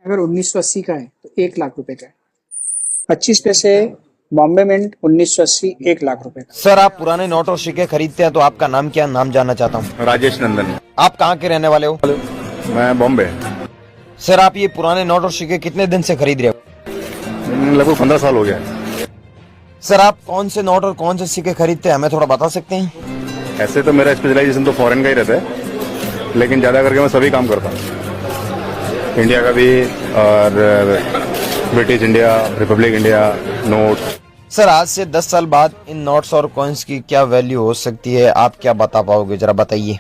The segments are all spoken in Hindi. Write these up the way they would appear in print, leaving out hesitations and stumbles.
अगर 1980 का है तो 1 लाख रुपए का है। 25 पैसे बॉम्बे मिंट 1980, 1 लाख रुपए का। सर आप पुराने नोट और सिक्के खरीदते हैं तो आपका नाम क्या, नाम जानना चाहता हूँ। राजेश नंदन। आप कहाँ के रहने वाले हो। मैं बॉम्बे। सर आप ये पुराने नोट और सिक्के कितने दिन से खरीद रहे हो। लगभग 15 साल हो गया। सर आप कौन से नोट और कौन से सिक्के खरीदते हैं, हमें थोड़ा बता सकते हैं। ऐसे तो मेरा स्पेशलाइजेशन तो फॉरेन का ही रहता है, लेकिन ज्यादा करके मैं सभी काम करता हूँ, इंडिया का भी और British India, Republic India, note. Sir आज से 10 साल बाद इन नोट्स और कॉइन्स की क्या वैल्यू हो सकती है, आप क्या बता पाओगे, जरा बताइए।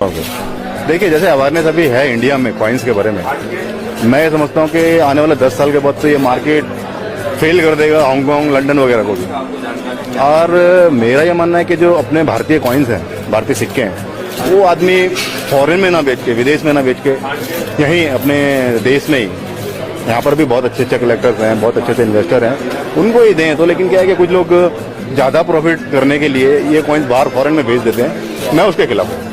देखिए जैसे अवेयरनेस अभी है इंडिया में कॉइन्स के बारे में, मैं समझता हूँ कि आने वाले 10 साल के बाद तो ये मार्केट फेल कर देगा हांगकांग, लंदन वगैरह को भी। और मेरा ये मानना है कि जो अपने भारतीय कॉइन्स हैं, भारतीय सिक्के हैं, वो आदमी फॉरेन में ना बेच के, विदेश में ना बेच के, यहीं अपने देश में ही, यहाँ पर भी बहुत अच्छे अच्छे कलेक्टर्स हैं, बहुत अच्छे अच्छे इन्वेस्टर हैं, उनको ही दें। तो लेकिन क्या है कि कुछ लोग ज्यादा प्रॉफिट करने के लिए ये कॉइन्स बाहर फॉरेन में भेज देते हैं, मैं उसके खिलाफ हूँ।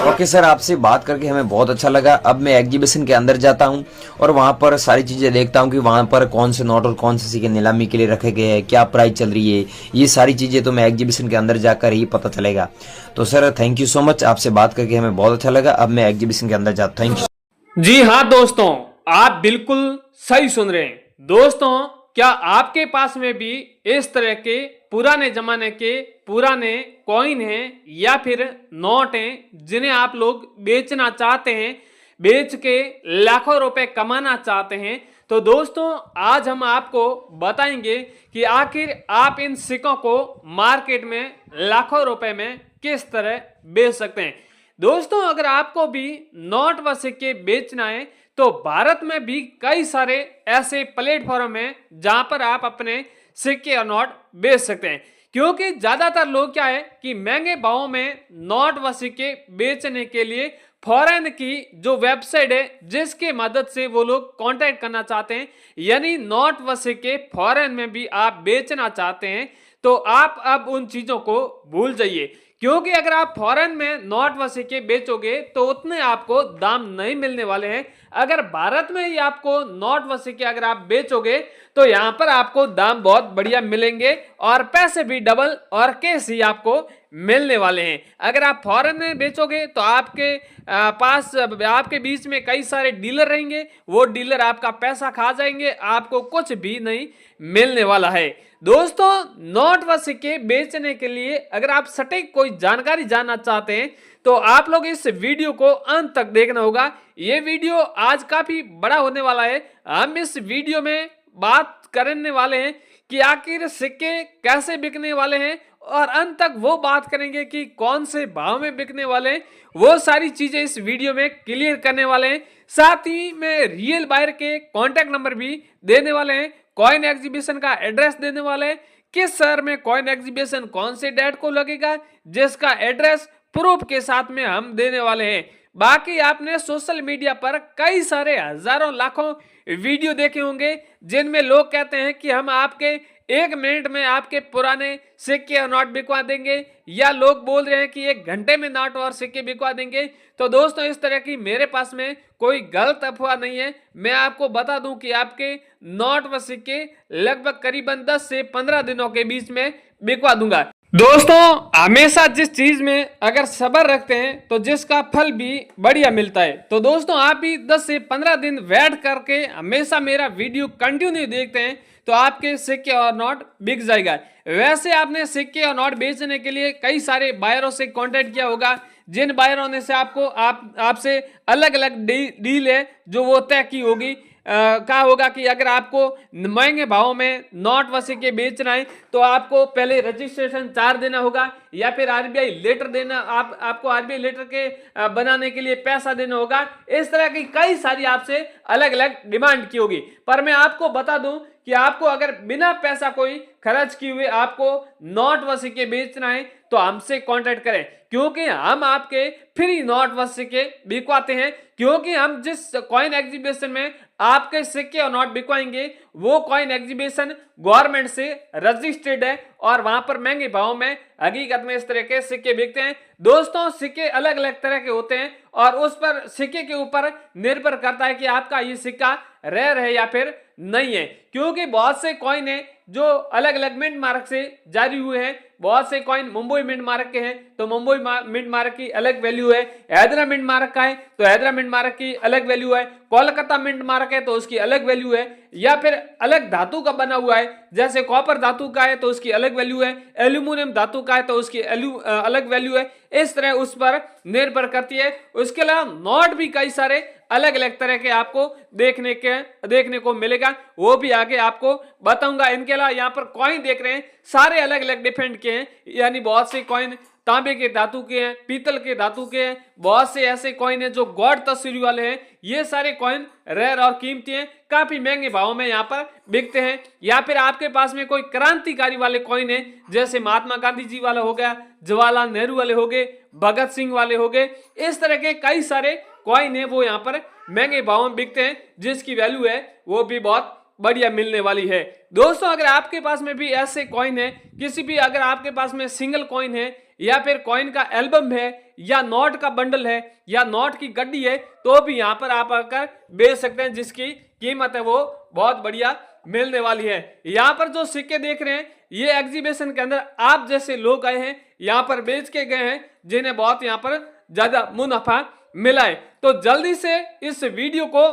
ओके सर, आपसे बात करके हमें बहुत अच्छा लगा। अब मैं एग्जीबिशन के अंदर जाता हूँ और वहाँ पर सारी चीज़ें देखता हूँ कि वहाँ पर कौन से नोट और कौन से सिक्के नीलामी के लिए रखे गए हैं, क्या प्राइस चल रही है, ये सारी चीज़ें तो मैं एग्जीबिशन के अंदर जाकर ही पता चलेगा। तो sir thank you so much, आपसे बात करके हमें बहुत अच्छा लगा। अब मैं एग्जीबिशन के अंदर जाता हूँ। Thank you. जी हाँ दोस्तों, आप बिल्कुल सही सुन रहे हैं। दोस्तों क्या आपके पास में भी इस तरह के पुराने जमाने के पुराने कॉइन हैं या फिर नोट हैं जिन्हें आप लोग बेचना चाहते हैं, बेच के लाखों रुपए कमाना चाहते हैं? तो दोस्तों आज हम आपको बताएंगे कि आखिर आप इन सिक्कों को मार्केट में लाखों रुपए में किस तरह बेच सकते हैं। दोस्तों अगर आपको भी नोट व सिक्के बेचना है तो भारत में भी कई सारे ऐसे प्लेटफॉर्म हैं जहां पर आप अपने सिक्के और नोट बेच सकते हैं, क्योंकि ज्यादातर लोग क्या है कि महंगे भावों में नोट व सिक्के बेचने के लिए फॉरेन की जो वेबसाइट है जिसके मदद से वो लोग कांटेक्ट करना चाहते हैं, यानी नोट व सिक्के फॉरेन में भी आप बेचना चाहते हैं, तो आप अब उन चीजों को भूल जाइए। क्योंकि अगर आप फॉरेन में नोट व सिक्के बेचोगे तो उतने आपको दाम नहीं मिलने वाले हैं। अगर भारत में ही आपको नोट व सिक्के अगर आप बेचोगे तो यहाँ पर आपको दाम बहुत बढ़िया मिलेंगे और पैसे भी डबल और कैश ही आपको मिलने वाले हैं। अगर आप फॉरेन में बेचोगे तो आपके पास आपके बीच में कई सारे डीलर रहेंगे, वो डीलर आपका पैसा खा जाएंगे, आपको कुछ भी नहीं मिलने वाला है। दोस्तों नोट व सिक्के बेचने के लिए अगर आप सटीक कोई जानकारी जानना चाहते हैं तो आप लोग इस वीडियो को अंत तक देखना होगा। ये वीडियो आज काफी बड़ा होने वाला है। हम इस वीडियो में बात करने वाले हैं कि आखिर सिक्के कैसे बिकने वाले हैं और अंत तक वो बात करेंगे कि कौन से भाव में बिकने वाले हैं। वो सारी चीजें इस वीडियो में क्लियर करने वाले हैं। साथ ही में रियल बायर के कॉन्टैक्ट नंबर भी देने वाले हैं, कॉइन एग्जीबिशन का एड्रेस देने वाले हैं, किस शहर में कॉइन एग्जीबिशन कौन से डेट को लगेगा, जिसका एड्रेस प्रूफ के साथ में हम देने वाले हैं। बाकी आपने सोशल मीडिया पर कई सारे हजारों लाखों वीडियो देखे होंगे जिनमें लोग कहते हैं कि हम आपके 1 मिनट में आपके पुराने सिक्के और नोट बिकवा देंगे, या लोग बोल रहे हैं कि 1 घंटे में नोट और सिक्के बिकवा देंगे। तो दोस्तों इस तरह की मेरे पास में कोई गलत अफवाह नहीं है। मैं आपको बता दूं कि आपके नोट व सिक्के लगभग करीबन 10 से 15 दिनों के बीच में बिकवा दूंगा। दोस्तों हमेशा जिस चीज में अगर सब्र रखते हैं तो जिसका फल भी बढ़िया मिलता है। तो दोस्तों आप भी 10 से 15 दिन वेट करके हमेशा मेरा वीडियो कंटिन्यू देखते हैं तो आपके सिक्के और नोट बिक जाएगा। वैसे आपने सिक्के और नोट बेचने के लिए कई सारे बायरों से कांटेक्ट किया होगा, जिन बायरों ने से आपको आपसे अलग अलग डील है जो वो तय की होगी। कहा होगा कि अगर आपको महंगे भाव में नोट व सिक्के बेचना है तो आपको पहले रजिस्ट्रेशन चार्ज देना होगा या फिर आरबीआई लेटर देना, आपको आरबीआई लेटर के बनाने के लिए पैसा देना होगा। इस तरह की कई सारी आपसे अलग अलग डिमांड की होगी। पर मैं आपको बता दूं कि आपको अगर बिना पैसा कोई खर्च किए हुए आपको नोट व सिक्के बेचना है तो हमसे कांटेक्ट करें, क्योंकि हम आपके फ्री नोट व सिक्के बिकवाते हैं। क्योंकि हम जिस कॉइन एग्जीबिशन में आपके सिक्के और नोट बिकवाएंगे वो कॉइन एग्जीबिशन गवर्नमेंट से रजिस्टर्ड है और वहां पर महंगे भाव में हकीकत में इस तरह के सिक्के बिकते हैं। दोस्तों, सिक्के अलग अलग तरह के होते हैं और उस पर सिक्के के ऊपर निर्भर करता है कि आपका ये सिक्का रेयर है या फिर नहीं है। क्योंकि बहुत से कॉइन है जो अलग अलग मिंट मार्क से जारी हुए हैं, बहुत से कॉइन मुंबई मिंट मार्क के हैं तो मुंबई मिंट मार्क की अलग वैल्यू है, हैदरा मिंट मार्क का है तो हैदरा मिंट मार्क की अलग वैल्यू है, कोलकाता मिंट मार्क है तो उसकी अलग वैल्यू है, या फिर अलग धातु का बना हुआ है जैसे कॉपर धातु का है तो उसकी अलग वैल्यू है, एल्यूमिनियम धातु का है तो उसकी अलग वैल्यू है। इस तरह उस पर निर्भर करती है। उसके अलावा नोट भी कई सारे अलग अलग तरह के आपको देखने को मिलेगा, वो भी आगे आपको बताऊंगा। इनके अलावा यहाँ पर कॉइन देख रहे हैं सारे अलग अलग डिफरेंट के हैं, यानी बहुत से कॉइन तांबे के धातु के हैं, पीतल के धातु के हैं, बहुत से ऐसे कॉइन हैं जो गॉड तस्वीर वाले हैं। ये सारे कॉइन रेयर और कीमती हैं, काफी महंगे भाव में यहाँ पर बिकते हैं। या फिर आपके पास में कोई क्रांतिकारी वाले कॉइन है जैसे महात्मा गांधी जी वाला हो गया, जवाहरलाल नेहरू वाले हो गए, भगत सिंह वाले हो गए, इस तरह के कई सारे कॉइन है वो यहाँ पर महंगे भाव में बिकते हैं, जिसकी वैल्यू है वो भी बहुत बढ़िया मिलने वाली है। दोस्तों, अगर आपके पास में भी ऐसे कॉइन है, किसी भी अगर आपके पास में सिंगल कॉइन है या फिर कॉइन का एल्बम है या नोट का बंडल है या नोट की गड्डी है तो भी यहाँ पर आप आकर बेच सकते हैं, जिसकी कीमत है वो बहुत बढ़िया मिलने वाली है। यहाँ पर जो सिक्के देख रहे हैं ये एग्जीबिशन के अंदर आप जैसे लोग आए हैं, यहाँ पर बेच के गए हैं, जिन्हें बहुत यहाँ पर ज्यादा मुनाफा मिला है। तो जल्दी से इस वीडियो को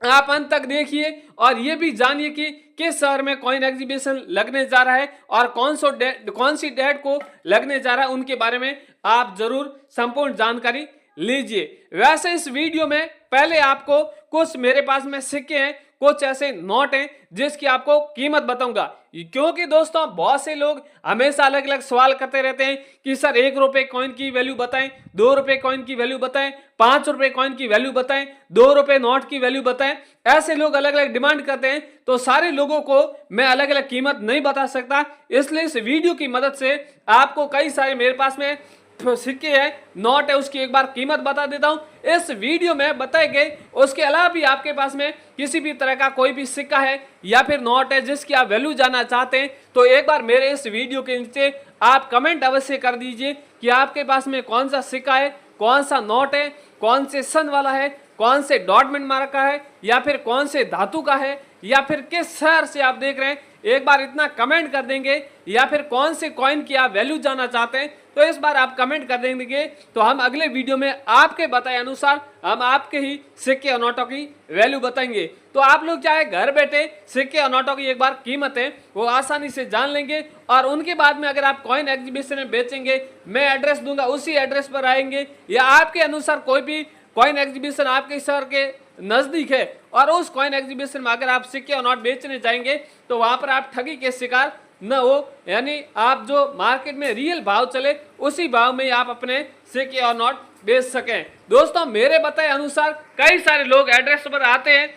आप अंत तक देखिए और ये भी जानिए कि किस शहर में कॉइन एग्जीबिशन लगने जा रहा है और कौन सी डेट को लगने जा रहा है, उनके बारे में आप जरूर संपूर्ण जानकारी लीजिए। वैसे इस वीडियो में पहले आपको कुछ मेरे पास में सिक्के हैं, कुछ ऐसे नोट हैं जिसकी आपको कीमत बताऊंगा। क्योंकि दोस्तों बहुत से लोग हमेशा अलग अलग सवाल करते रहते हैं कि सर 1 रुपए कॉइन की वैल्यू बताएं, 2 रुपए कॉइन की वैल्यू बताएं, 5 रुपए कॉइन की वैल्यू बताएं, 2 रुपए नोट की वैल्यू बताएं। ऐसे लोग अलग अलग डिमांड करते हैं, तो सारे लोगों को मैं अलग अलग कीमत नहीं बता सकता। इसलिए इस वीडियो की मदद से आपको कई सारे मेरे पास में सिक्के है, नोट है, उसकी एक बार कीमत बता देता हूं इस वीडियो में बताए गए। उसके अलावा भी आपके पास में किसी भी तरह का कोई भी सिक्का है या फिर नोट है जिसकी आप वैल्यू जानना चाहते हैं तो एक बार मेरे इस वीडियो के नीचे आप कमेंट अवश्य कर दीजिए कि आपके पास में कौन सा सिक्का है, कौन सा नोट है, कौन से सन वाला है, कौन से डॉटमेंट मार्क का है या फिर कौन से धातु का है या फिर किस शहर से आप देख रहे हैं। एक बार इतना कमेंट कर देंगे या फिर कौन से कॉइन की आप वैल्यू जानना चाहते हैं तो इस बार आप कमेंट कर देंगे तो हम अगले वीडियो में आपके बताए अनुसार हम आपके ही सिक्के और नोटों की वैल्यू बताएंगे। तो आप लोग चाहे घर बैठे सिक्के और नोटों की एक बार कीमत है वो आसानी से जान लेंगे और उनके बाद में अगर आप कॉइन एग्जीबिशन में बेचेंगे मैं एड्रेस दूंगा, उसी एड्रेस पर आएंगे या आपके अनुसार कोई भी कॉइन एग्जीबिशन आपके शहर के नजदीक है और उस कॉइन एग्जीबिशन में अगर आप सिक्के और नोट बेचने जाएंगे तो वहां पर आप ठगी के शिकार न हो, यानी आप जो मार्केट में रियल भाव चले उसी भाव में आप अपने सिक्के और नोट बेच सकें। दोस्तों मेरे बताए अनुसार कई सारे लोग एड्रेस पर आते हैं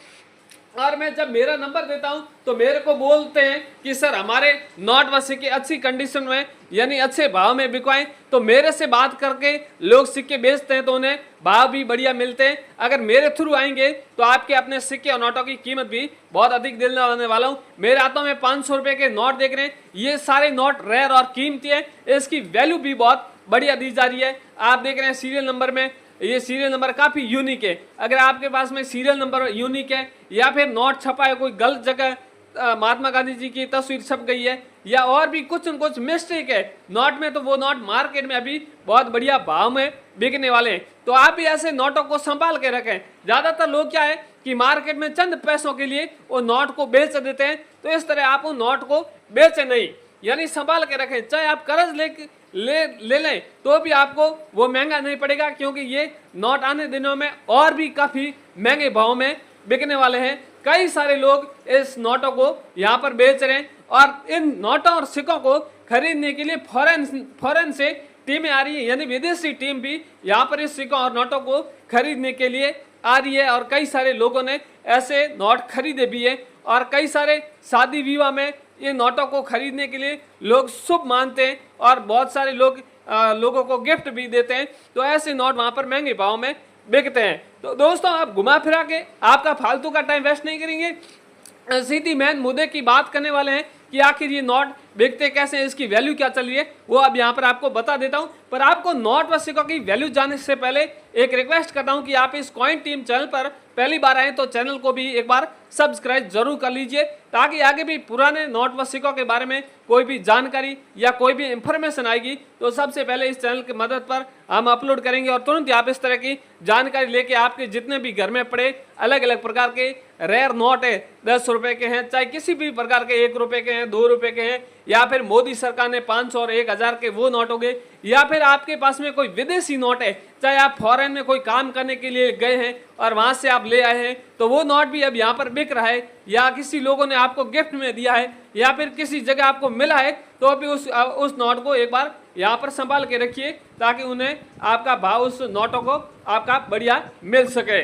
और मैं जब मेरा नंबर देता हूं तो मेरे को बोलते हैं कि सर हमारे नोट व सिक्के अच्छी कंडीशन में यानी अच्छे भाव में बिकवाएं। तो मेरे से बात करके लोग सिक्के बेचते हैं तो उन्हें भाव भी बढ़िया मिलते हैं। अगर मेरे थ्रू आएंगे तो आपके अपने सिक्के और नोटों की कीमत भी बहुत अधिक देने वाला हूं। मेरे हाथों में 500 रुपए के नोट देख रहे हैं, ये सारे नोट रेयर और कीमती है, इसकी वैल्यू भी बहुत बढ़िया दी जा रही है। आप देख रहे हैं सीरियल नंबर में, ये सीरियल नंबर काफी यूनिक है। अगर आपके पास में सीरियल नंबर यूनिक है या फिर नोट छपा है कोई गलत जगह महात्मा गांधी जी की तस्वीर छप गई है या और भी कुछ न कुछ मिस्टेक है नोट में तो वो नोट मार्केट में अभी बहुत बढ़िया भाव में बिकने वाले हैं। तो आप भी ऐसे नोटों को संभाल के रखें। ज्यादातर लोग क्या है कि मार्केट में चंद पैसों के लिए वो नोट को बेच देते हैं, तो इस तरह आप उन नोट को बेचे नहीं, यानी संभाल के रखें। चाहे आप कर्ज ले लें तो भी आपको वो महंगा नहीं पड़ेगा, क्योंकि ये नोट आने दिनों में और भी काफी महंगे भाव में बिकने वाले हैं। कई सारे लोग इस नोटों को यहाँ पर बेच रहे हैं और इन नोटों और सिक्कों को खरीदने के लिए फॉरेन से टीमें आ रही है, यानी विदेशी टीम भी यहाँ पर इस सिक्कों और नोटों को खरीदने के लिए आ रही है और कई सारे लोगों ने ऐसे नोट खरीदे भी हैं और कई सारे शादी विवाह में ये नोटों को खरीदने के लिए लोग शुभ मानते हैं और बहुत सारे लोगों को गिफ्ट भी देते हैं। तो ऐसे नोट वहां पर महंगे भाव में बिकते हैं। तो दोस्तों आप घुमा फिरा के आपका फालतू का टाइम वेस्ट नहीं करेंगे, सीधी मेन मुद्दे की बात करने वाले हैं कि आखिर ये नोट बिकते कैसे हैं, इसकी वैल्यू क्या चल रही है, वो अब यहाँ पर आपको बता देता हूँ। पर आपको नोट व सिक्कों की वैल्यू जानने से पहले एक रिक्वेस्ट करता हूँ कि आप इस कॉइन टीम चैनल पर पहली बार आए तो चैनल को भी एक बार सब्सक्राइब जरूर कर लीजिए, ताकि आगे भी पुराने नोट व सिक्कों के बारे में कोई भी जानकारी या कोई भी इंफॉर्मेशन आएगी तो सबसे पहले इस चैनल की मदद पर हम अपलोड करेंगे और तुरंत ही आप इस तरह की जानकारी लेके आपके जितने भी घर में पड़े अलग अलग प्रकार के रेयर नोट है, 10 रुपए के हैं, चाहे किसी भी प्रकार के 1 रुपए के हैं, 2 रुपए के हैं, या फिर मोदी सरकार ने 500 और 1000 के वो नोट हो गए, या फिर आपके पास में कोई विदेशी नोट है, चाहे आप फॉरेन में कोई काम करने के लिए गए हैं और वहां से आप ले आए हैं तो वो नोट भी अब यहाँ पर बिक रहा है, या किसी लोगों ने आपको गिफ्ट में दिया है या फिर किसी जगह आपको मिला है तो अभी उस नोट को एक बार यहाँ पर संभाल के रखिए ताकि उन्हें आपका भाव उस नोटों को आपका बढ़िया मिल सके।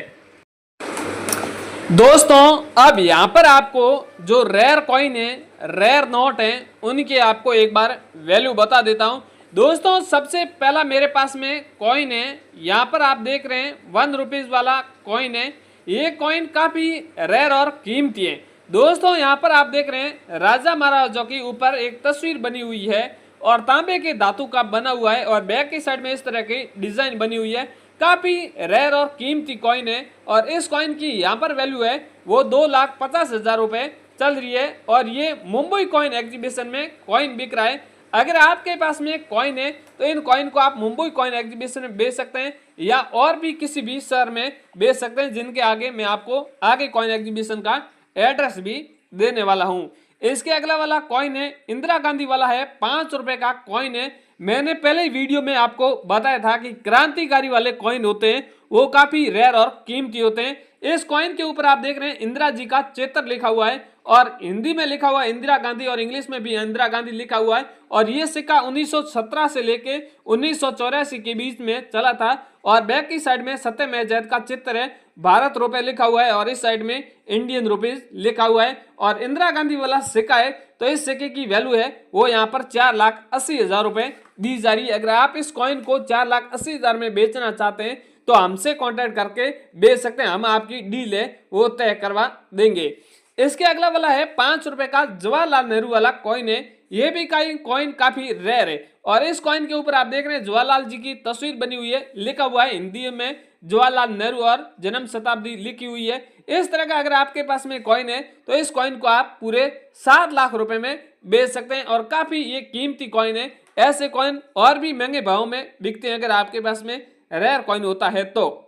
दोस्तों अब यहाँ पर आपको जो रेयर कॉइन है, रेयर नोट है, उनकी आपको एक बार वैल्यू बता देता हूँ। दोस्तों सबसे पहला मेरे पास में कॉइन है, यहाँ पर आप देख रहे हैं 1 रुपीज वाला कॉइन है। ये कॉइन काफी रेयर और कीमती है। दोस्तों यहाँ पर आप देख रहे हैं राजा महाराजा के ऊपर एक तस्वीर बनी हुई है और तांबे के धातु का बना हुआ है और बैक की साइड में इस तरह की डिजाइन बनी हुई है। काफी रेयर और कीमती कॉइन है और इस कॉइन की यहाँ पर वैल्यू है वो 2,50,000 रुपए चल रही है और ये मुंबई कॉइन एग्जीबिशन में कॉइन बिक रहा है। अगर आपके पास में कॉइन है तो इन कॉइन को आप मुंबई कॉइन एग्जीबिशन में बेच सकते हैं या और भी किसी भी शहर में बेच सकते हैं, जिनके आगे मैं आपको आगे कॉइन एग्जीबिशन का एड्रेस भी देने वाला हूं। इसके अगला वाला कॉइन है इंदिरा गांधी वाला है, 5 रुपए का कॉइन है। मैंने पहले वीडियो में आपको बताया था कि क्रांतिकारी वाले कॉइन होते हैं वो काफी रेयर और कीमती होते हैं। इस कॉइन के ऊपर आप देख रहे हैं इंदिरा जी का चित्र लिखा हुआ है और हिंदी में लिखा हुआ है इंदिरा गांधी और इंग्लिश में भी इंदिरा गांधी लिखा हुआ है और ये सिक्का 1917 से लेके 1984 के बीच में चला था और बैक की साइड में सत्यमेव जयते का चित्र है, भारत रुपए लिखा हुआ है और इस साइड में इंडियन रुपीज लिखा हुआ है और इंदिरा गांधी वाला सिक्का है तो इस सिक्के की वैल्यू है वो यहाँ पर 4,80,000 रुपए दी जा रही है। अगर आप इस कॉइन को 4,80,000 में बेचना चाहते हैं तो हमसे कांटेक्ट करके बेच सकते हैं, हम आपकी डील है वो तय करवा देंगे। इसके अगला वाला है 5 रुपए का जवाहरलाल नेहरू वाला कॉइन है। ये भी कॉइन काफी रेयर है और इस कॉइन के ऊपर आप देख रहे हैं जवाहरलाल जी की तस्वीर बनी हुई है, लिखा हुआ है हिंदी में जवाहरलाल नेहरू और जन्म शताब्दी लिखी हुई है। इस तरह का अगर आपके पास में कॉइन है तो इस कॉइन को आप पूरे 7 लाख रुपए में बेच सकते हैं और काफी ये कीमती कॉइन है। ऐसे कॉइन और भी महंगे भाव में बिकते हैं अगर आपके पास में रेयर कॉइन होता है तो।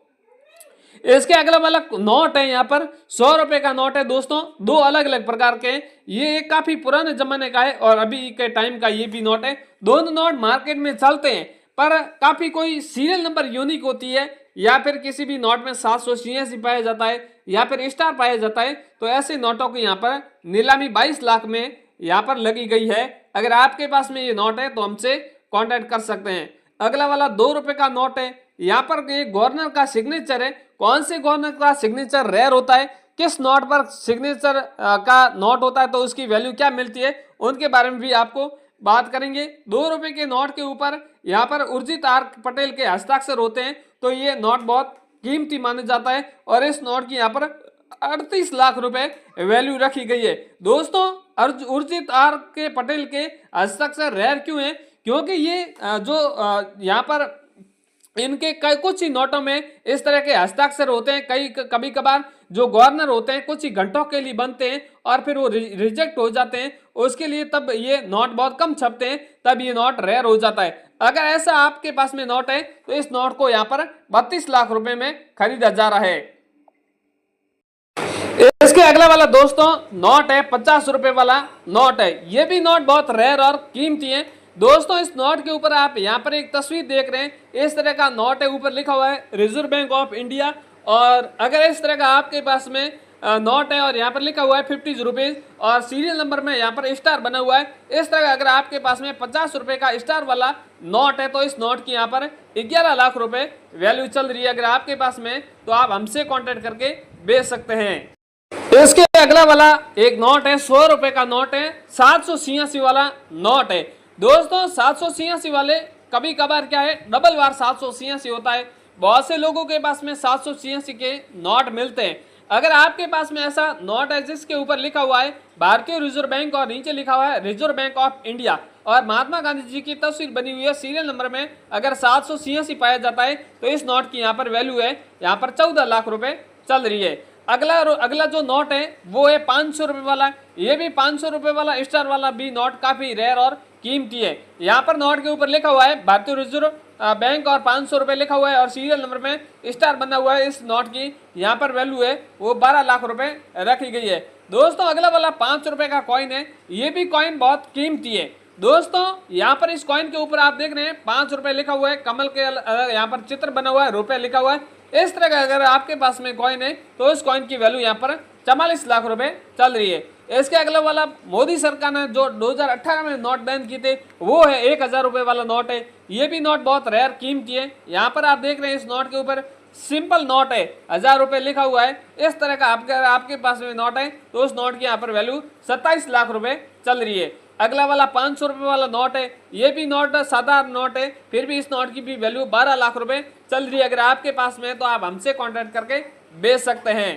इसके अगला वाला नोट है, यहाँ पर 100 रुपए का नोट है। दोस्तों 2 अलग अलग प्रकार के, ये एक काफी पुराने जमाने का है और अभी के टाइम का ये भी नोट है। दोनों नोट मार्केट में चलते हैं पर काफी कोई सीरियल नंबर यूनिक होती है या फिर किसी भी नोट में 786 पाया जाता है या फिर स्टार पाया जाता है तो ऐसे नोटों की यहाँ पर नीलामी 22 लाख में यहाँ पर लगी गई है। अगर आपके पास में ये नोट है तो हमसे कांटेक्ट कर सकते हैं। अगला वाला 2 रुपए का नोट है, यहाँ पर ये गवर्नर का सिग्नेचर है। कौन से गवर्नर का सिग्नेचर रेयर होता है, किस नोट पर सिग्नेचर का नोट होता है तो उसकी वैल्यू क्या मिलती है, उनके बारे में भी आपको बात करेंगे। 2 रुपए के नोट के ऊपर यहाँ पर उर्जित आर पटेल के हस्ताक्षर होते हैं तो ये नोट बहुत कीमती माना जाता है और इस नोट की यहाँ पर 38 लाख रुपए वैल्यू रखी गई है। दोस्तों उर्जित आर के पटेल के हस्ताक्षर रेयर क्यों है, क्योंकि ये जो यहाँ पर इनके कुछ ही नोटों में इस तरह के हस्ताक्षर होते हैं। कभी कभार जो गवर्नर होते हैं कुछ ही घंटों के लिए बनते हैं और फिर वो रिजेक्ट हो जाते हैं, उसके लिए तब ये नोट बहुत कम छपते हैं, तब ये नोट रेयर हो जाता है। अगर ऐसा आपके पास में नोट है तो इस नोट को यहाँ पर 32 लाख रुपए में खरीदा जा रहा है। इसके अगला वाला दोस्तों नोट है 50 रुपए वाला नोट है। ये भी नोट बहुत रेयर और कीमती है। दोस्तों इस नोट के ऊपर आप यहाँ पर एक तस्वीर देख रहे हैं, इस तरह का नोट है, ऊपर लिखा हुआ है रिजर्व बैंक ऑफ इंडिया और अगर इस तरह का आपके पास में नोट है और यहाँ पर लिखा हुआ है 50 रुपीज और सीरियल नंबर में यहाँ पर स्टार बना हुआ है, इस तरह का अगर आपके पास में 50 रुपए का स्टार वाला नोट है तो इस नोट की यहाँ पर 11 लाख रुपए वैल्यू चल रही है। अगर आपके पास में तो आप हमसे कांटेक्ट करके बेच सकते हैं। इसके अगला वाला एक नोट है, 100 रुपए का नोट है, 786 वाला नोट है। दोस्तों 786 वाले कभी कभार क्या है, डबल बार 786 होता है। बहुत से लोगों के पास में 786 के नोट मिलते हैं। अगर आपके पास में ऐसा नोट है जिसके ऊपर लिखा हुआ है भारतीय रिजर्व बैंक और नीचे लिखा हुआ है रिजर्व बैंक ऑफ इंडिया और महात्मा गांधी जी की तस्वीर बनी हुई है सीरियल नंबर में, अगर 786 पाया जाता है तो इस नोट की यहाँ पर वैल्यू है, यहाँ पर 14 लाख रुपए चल रही है। अगला जो नोट है वो है 500 रुपए वाला। ये भी 500 रुपए वाला स्टार वाला भी नोट काफी रेयर और कीमती है। यहाँ पर नोट के ऊपर लिखा हुआ है भारतीय रिजर्व बैंक और 500 रुपए लिखा हुआ है और सीरियल नंबर में स्टार बना हुआ है। इस नोट की यहाँ पर वैल्यू है वो 12 लाख रुपए रखी गई है। दोस्तों अगला वाला 5 रुपए का कॉइन है, ये भी कॉइन बहुत कीमती है। दोस्तों यहाँ पर इस कॉइन के ऊपर आप देख रहे हैं 5 रुपए लिखा हुआ है, कमल के यहाँ पर चित्र बना हुआ है, रुपए लिखा हुआ है। इस तरह का अगर आपके पास में कॉइन है तो इस कॉइन की वैल्यू यहाँ पर 44 लाख रुपए चल रही है। इसके अगला वाला मोदी सरकार ने जो 2018 में नोट बैन किए थे वो है 1000 रुपए वाला नोट है। ये भी नोट बहुत रेयर कीमती है। यहाँ पर आप देख रहे हैं इस नोट के ऊपर सिंपल नोट है, 1000 रुपए लिखा हुआ है। इस तरह का आपके पास में नोट है तो उस नोट की यहाँ पर वैल्यू 27 लाख रुपए चल रही है। अगला वाला 500 रुपए वाला नोट है, ये भी नोट साधारण नोट है, फिर भी इस नोट की भी वैल्यू 12 लाख रुपए चल रही है। अगर आपके पास में है तो आप हमसे कांटेक्ट करके बेच सकते हैं।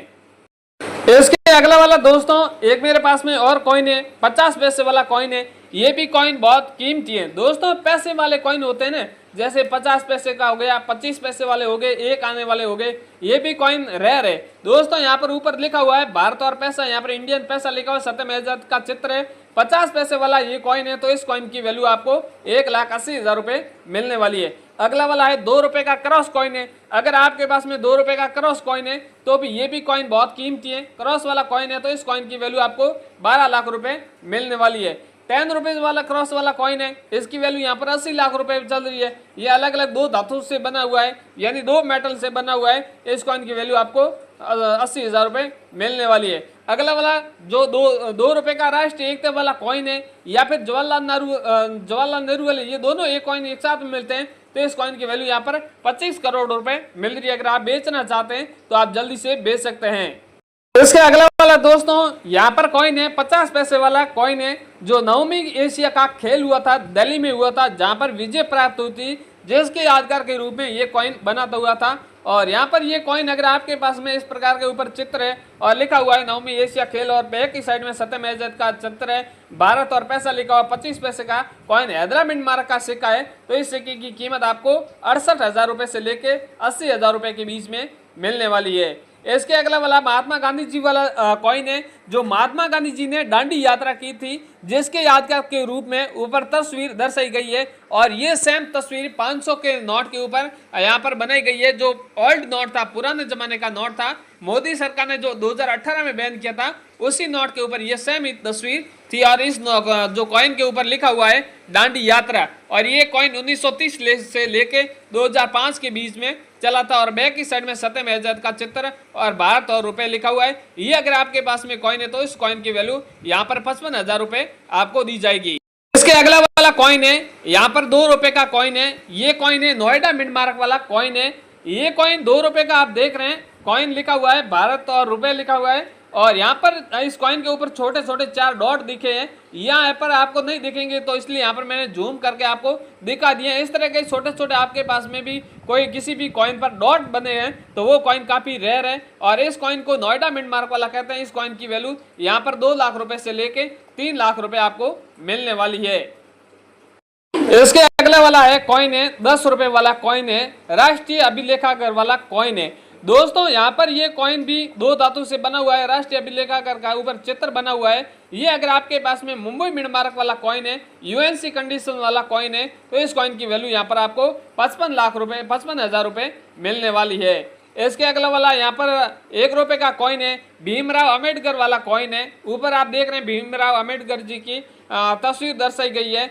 इसके अगला वाला दोस्तों एक मेरे पास में और कॉइन है, 50 पैसे वाला कॉइन है। ये भी कॉइन बहुत कीमती है। दोस्तों पैसे वाले कॉइन होते हैं ना, जैसे 50 पैसे का हो गया, 25 पैसे वाले हो गए, एक आने वाले हो गए, ये भी कॉइन रेयर है। दोस्तों यहाँ पर ऊपर लिखा हुआ है भारत और पैसा, यहाँ पर इंडियन पैसा लिखा हुआ है, सत्यम आजाद का चित्र है। 50 पैसे वाला ये कॉइन है तो इस कॉइन की वैल्यू आपको 1,80,000 रुपए मिलने वाली है। अगला वाला है 2 रुपए का क्रॉस कॉइन है। अगर आपके पास में 2 रुपए का क्रॉस कॉइन है तो भी ये भी कॉइन बहुत कीमती है। क्रॉस वाला कॉइन है तो इस कॉइन की वैल्यू आपको 12 लाख रुपए मिलने वाली है। 10 रुपीज वाला क्रॉस वाला कॉइन है, इसकी वैल्यू यहाँ पर 80 लाख रुपए चल रही है। ये अलग अलग 2 धातु से बना हुआ है, यानी 2 मेटल से बना हुआ है। इस कॉइन की वैल्यू आपको 80,000 रुपए मिलने वाली है। अगला वाला जो 2 रुपए का राष्ट्रीय एकता वाला कॉइन है या फिर जवाहरलाल नेहरू वाले, ये दोनों एक कॉइन एक साथ मिलते हैं तो इस कॉइन की वैल्यू यहाँ पर 25 करोड़ रुपए मिल रही है। अगर आप बेचना चाहते हैं तो आप जल्दी से बेच सकते हैं। इसके अगला वाला दोस्तों यहाँ पर कॉइन है, 50 पैसे वाला कॉइन है, जो 9वीं एशिया का खेल हुआ था, दिल्ली में हुआ था, जहां पर विजय प्राप्त हुई थी, जिसके यादगार के रूप में ये कॉइन बना हुआ था। और यहाँ पर ये कॉइन अगर आपके पास में इस प्रकार के ऊपर चित्र है और लिखा हुआ है 9वीं एशिया खेल और बैक की साइड में सत्यम आजाद का चित्र है, भारत और पैसा लिखा हुआ, 25 पैसे का कॉइन हैदराबाद मार्क का सिक्का है। तो इस सिक्के की कीमत आपको 68,000 रुपए से लेके 80,000 रुपए के बीच में मिलने वाली है। इसके अगला वाला महात्मा गांधी जी वाला कॉइन है, जो महात्मा गांधी जी ने दांडी यात्रा की थी, जिसके यादगार के रूप में ऊपर तस्वीर दर्शाई गई है। और ये सेम तस्वीर 500 के नोट के ऊपर यहाँ पर बनाई गई है, जो ओल्ड नोट था, पुराने जमाने का नोट था, मोदी सरकार ने जो 2018 में बैन किया था, उसी नोट के ऊपर ये सेम तस्वीर थी। और इस जो कॉइन के ऊपर लिखा हुआ है दांडी यात्रा, और ये कॉइन 1930 से लेके 2005 के बीच में चला था। और बैक की साइड में सत्यम आजाद का चित्र और भारत और रुपए लिखा हुआ है। ये अगर आपके पास में कॉइन है तो इस कॉइन की वैल्यू यहाँ पर 55,000 रुपए आपको दी जाएगी। इसके अगला वाला कॉइन है, यहाँ पर 2 रुपए का कॉइन है। ये कॉइन है नोएडा मिड मार्क वाला कॉइन है। ये कॉइन 2 रुपए का आप देख रहे हैं, कॉइन लिखा हुआ है, भारत और रुपए लिखा हुआ है। और यहाँ पर इस कॉइन के ऊपर छोटे छोटे 4 डॉट दिखे हैं, यहाँ पर आपको नहीं दिखेंगे तो इसलिए यहाँ पर मैंने जूम करके आपको दिखा दिए हैं। इस तरह के छोटे छोटे आपके पास में भी कोई किसी भी कॉइन पर डॉट बने हैं तो वो कॉइन काफी रेयर है। और इस कॉइन को नोएडा मिड मार्क वाला कहते हैं। इस कॉइन की वैल्यू यहाँ पर 2 लाख रुपए से लेके 3 लाख रुपए आपको मिलने वाली है। इसके अगला वाला है कॉइन है, 10 रुपए वाला कॉइन है, राष्ट्रीय अभिलेखागार वाला कॉइन है। दोस्तों यहाँ पर ये कॉइन भी 2 धातु से बना हुआ है, राष्ट्रीय अभिलेखागार का ऊपर चित्र बना हुआ है। ये अगर आपके पास में मुंबई मिड मार्क वाला कॉइन है, यूएनसी कंडीशन वाला कॉइन है, तो इस कॉइन की वैल्यू यहाँ पर आपको 55,000 रुपए मिलने वाली है। इसके अगला वाला यहाँ पर 1 रुपए का कॉइन है, भीमराव अंबेडकर वाला कॉइन है। ऊपर आप देख रहे हैं भीमराव अंबेडकर जी की तस्वीर दर्शाई गई है।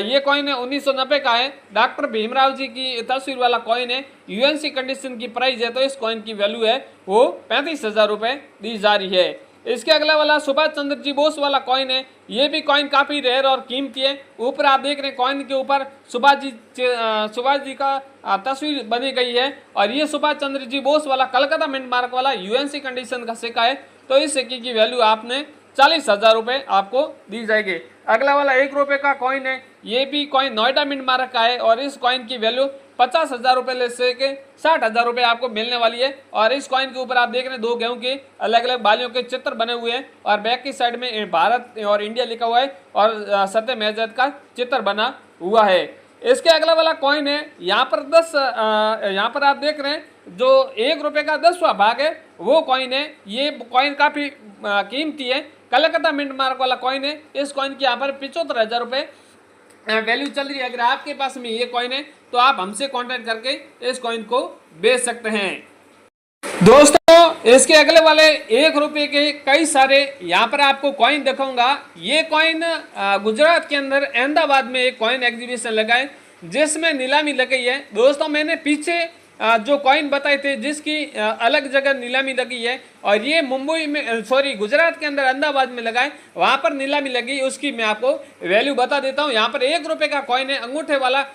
ये कॉइन 1990 का है, डॉक्टर भीमराव जी की तस्वीर वाला कॉइन है। यूएनसी कंडीशन की प्राइस है तो इस कॉइन की वैल्यू है वो 35,000 रुपए दी जा रही है। इसके अगला वाला सुभाष चंद्र जी बोस वाला कॉइन है। ये भी कॉइन काफी रेयर और कीमती है। ऊपर आप देख रहे हैं कॉइन के ऊपर सुभाष जी का तस्वीर बनी गई है। और ये सुभाष चंद्र जी बोस वाला कलकत्ता मिंट मार्क वाला यूएनसी कंडीशन का सिक्का है। तो इस सिक्के की वैल्यू आपने 40,000 रुपये आपको दी जाएगी। अगला वाला 1 रुपये का कॉइन है, ये भी कॉइन नोएडा मिंट मार्क का है और इस कॉइन की वैल्यू 50,000 रुपये से के 60,000 रुपये आपको मिलने वाली है। और इस कॉइन के ऊपर आप देख रहे हैं 2 गेहूं के अलग अलग बालियों के चित्र बने हुए हैं और बैक की साइड में भारत और इंडिया लिखा हुआ है और सत्यम आजाद का चित्र बना हुआ है। इसके अगला वाला कॉइन है, यहाँ पर 10 यहाँ पर आप देख रहे हैं जो 1 रुपये का 10वां भाग है वो कॉइन है। ये कॉइन काफ़ी कीमती है, कलकत्ता मिंट मार्क वाला कॉइन है। इस कॉइन की यहाँ पर 75,000 रुपये वैल्यू चल रही है। अगर आपके पास में ये कॉइन है तो आप हमसे कांटेक्ट करके इस कॉइन को बेच सकते हैं। दोस्तों इसके अगले वाले 1 रुपये के कई सारे यहाँ पर आपको कॉइन दिखाऊंगा। ये कॉइन गुजरात के अंदर अहमदाबाद में एक कॉइन एग्जीबिशन लगा है जिसमें नीलामी लगी है। दोस्तों मैंने पीछे जो कॉइन बताए थे जिसकी अलग जगह नीलामी लगी है और ये मुंबई में गुजरात के अंदर अहमदाबाद में लगा है, वहाँ पर नीलामी लगी, उसकी मैं आपको वैल्यू बता देता हूँ। यहाँ पर 1 रुपये का कॉइन है, अंगूठे वाला,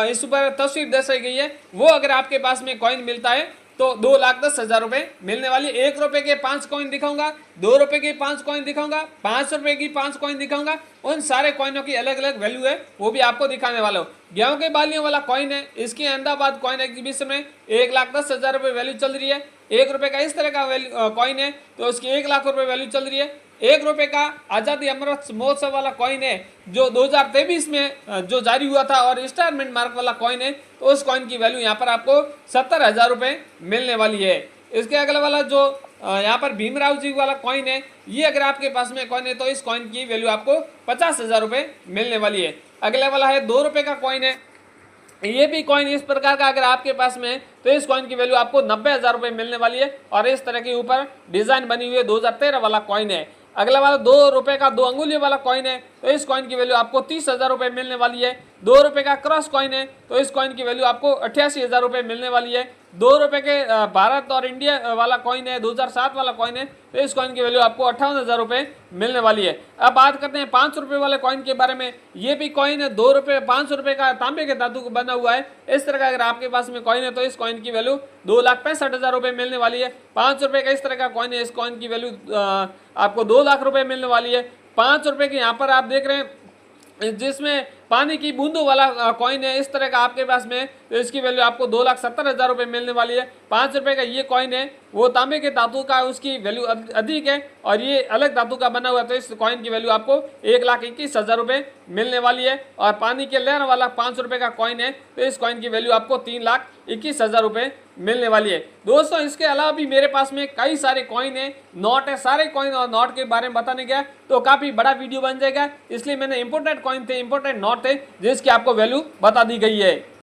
इस पर तस्वीर दर्शाई गई है। वो अगर आपके पास में कॉइन मिलता है तो 2,10,000 रुपये मिलने वाली। 1 रुपये के 5 कॉइन दिखाऊंगा, 2 रुपये के 5 कॉइन दिखाऊंगा, 5 रुपये की 5 कॉइन दिखाऊंगा। उन सारे कॉइनों की अलग अलग वैल्यू है, वो भी आपको दिखाने वाला हूँ। गेहूं के बालियों वाला कॉइन है, इसकी अहमदाबाद कॉइन एग्जीबिशन में 1,10,000 रुपये वैल्यू चल रही है। 1 रुपये का इस तरह का कॉइन है तो उसकी 1 लाख रुपये वैल्यू चल रही है। 1 रुपये का आज़ादी अमृत महोत्सव वाला कॉइन है जो 2023 में जो जारी हुआ था और स्टार मिंट मार्क वाला कॉइन है, तो उस कॉइन की वैल्यू यहाँ पर आपको 70,000 रुपये मिलने वाली है। इसके अगला वाला जो यहाँ पर भीमराव जी वाला कॉइन है, ये अगर आपके पास में कॉइन है तो इस कॉइन की वैल्यू आपको 50,000 रुपये मिलने वाली है। अगला वाला है 2 रुपये का कॉइन है, ये भी कॉइन इस प्रकार का अगर आपके पास में है तो इस कॉइन की वैल्यू आपको 90,000 रुपये मिलने वाली है और इस तरह के ऊपर डिजाइन बनी हुई है। 2013 वाला कॉइन है। अगला वाला 2 रुपये का 2 अंगुलियों वाला कॉइन है तो इस कॉइन की वैल्यू आपको 30,000 रुपये मिलने वाली है। 2 रुपये का क्रॉस कॉइन है तो इस कॉइन की वैल्यू आपको 88,000 रुपये मिलने वाली है। 2 रुपये के भारत और इंडिया वाला कॉइन है, 2007 वाला कॉइन है तो इस कॉइन की वैल्यू आपको 58,000 रुपये मिलने वाली है। अब बात करते हैं 5 रुपये वाले कॉइन के बारे में। ये भी कॉइन है 2 रुपये 5 रुपये का तांबे के धातु को बना हुआ है। इस तरह का अगर आपके पास में कॉइन है तो इस कॉइन की वैल्यू 2,65,000 रुपये मिलने वाली है। 5 रुपये का इस तरह का कॉइन है, इस कॉइन की वैल्यू आपको 2 लाख रुपये मिलने वाली है। 5 रुपये के यहाँ पर आप देख रहे हैं जिसमें पानी की बूंदों वाला कॉइन है, इस तरह का आपके पास में तो इसकी वैल्यू आपको 2,70,000 रुपये मिलने वाली है। 5 रुपये का ये कॉइन है वो तांबे के धातु का, उसकी वैल्यू अधिक है और ये अलग धातु का बना हुआ है तो इस कॉइन की वैल्यू आपको 1,21,000 रुपये मिलने वाली है। और पानी के लहर वाला 5 रुपये का कॉइन है तो इस कॉइन की वैल्यू आपको 3,21,000 रुपये मिलने वाली है। दोस्तों इसके अलावा भी मेरे पास में कई सारे कॉइन है, नोट है। सारे कॉइन और नोट के बारे में बताने गया तो काफ़ी बड़ा वीडियो बन जाएगा, इसलिए मैंने इंपोर्टेड कॉइन थे, इंपोर्टेड नोट थे जिसकी आपको वैल्यू बता दी गई है।